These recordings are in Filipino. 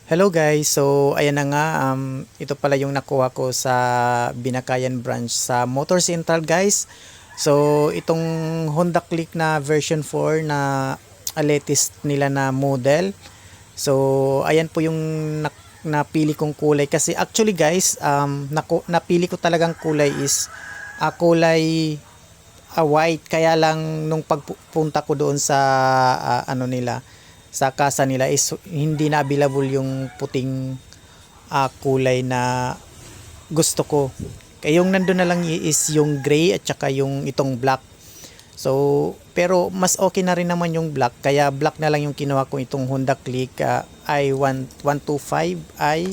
Hello guys, so ayan na nga, ito pala yung nakuha ko sa Binakayan branch sa Motor Central guys. So itong Honda Click na version 4 na latest nila na model. So ayan po yung napili kong kulay kasi actually guys, napili ko talagang kulay is kulay white, kaya lang nung pagpunta ko doon sa ano nila sa kasa nila is hindi na available yung puting kulay na gusto ko. Kaya yung nandun na lang is yung gray at saka yung itong black. So, pero mas okay na rin naman yung black. Kaya black na lang yung kinuha ko itong Honda Click i125i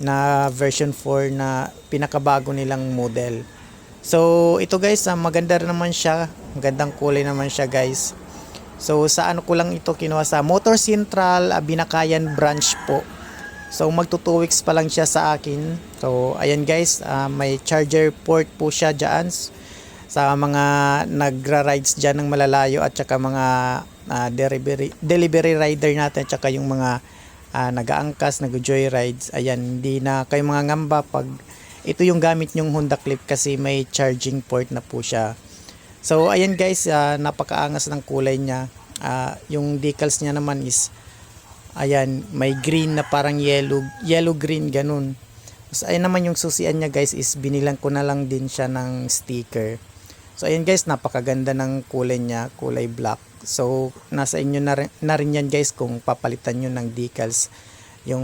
na version 4 na pinakabago nilang model. So, ito guys, maganda rin naman siya. Magandang kulay naman siya guys. So sa ano ko lang ito kinuha sa Motor Central Binakayan branch po. So magto 2 weeks pa lang siya sa akin. So ayan guys, may charger port po siya diyan sa mga nagra-rides diyan ng malalayo at saka mga delivery rider natin at saka yung mga nag-aangkas, nag-joyrides. Ayan, hindi na kayo mga ngamba pag ito yung gamit yung Honda Click kasi may charging port na po siya. So ayan guys, napakaangas ng kulay niya. Yung decals niya naman is ayan, may green na parang yellow green ganun. So ayan naman yung susian niya guys is binilang ko na lang din siya ng sticker. So ayan guys, napakaganda ng kulay niya, kulay black. So nasa inyo na rin yan guys kung papalitan nyo ng decals yung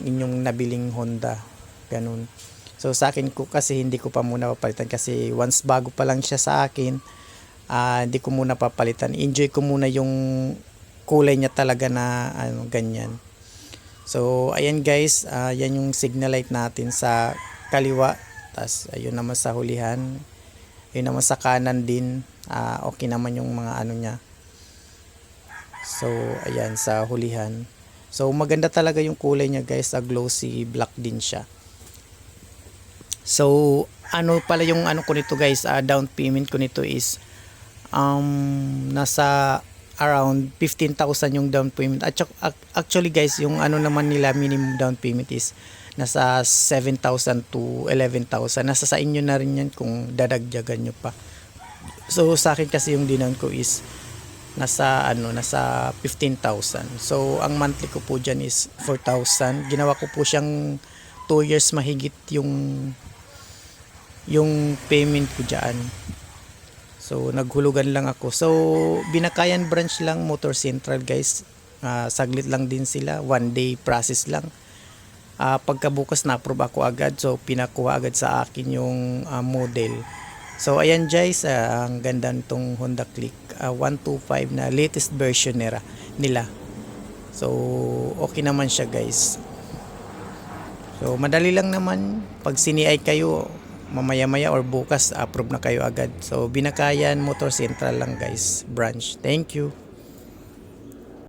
inyong nabiling Honda. Ganun. So sa akin ko kasi hindi ko pa muna papalitan kasi once bago pa lang siya sa akin, hindi ko muna papalitan. Enjoy ko muna yung kulay niya talaga na ganyan. So ayan guys, yan yung signal light natin sa kaliwa. Tas ayun naman sa hulihan. Ayun naman sa kanan din. Okay naman yung mga ano niya. So ayan sa hulihan. So maganda talaga yung kulay niya guys, glossy black din siya. So, ano pala yung ano ko nito guys, down payment ko nito is nasa around 15,000 yung down payment. At actually guys, yung ano naman nila minimum down payment is nasa 7,000 to 11,000. Nasa sa inyo na rin yan kung dadagdagan nyo pa. So, sa akin kasi yung dinan ko is nasa 15,000. So, ang monthly ko po dyan is 4,000. Ginawa ko po siyang 2 years mahigit yung payment ko dyan. So naghulugan lang ako. So Binakayan branch lang, Motor Central guys. Saglit lang din sila, 1 day process lang. Pagkabukas na approve ako agad, so pinakuha agad sa akin yung model. So ayan guys, ang ganda nitong Honda Click 125 na latest version nila. So okay naman siya guys. So madali lang naman pag sini-ay kayo mamaya-maya or bukas approve na kayo agad. So Binakayan Motor Central lang guys branch. Thank you.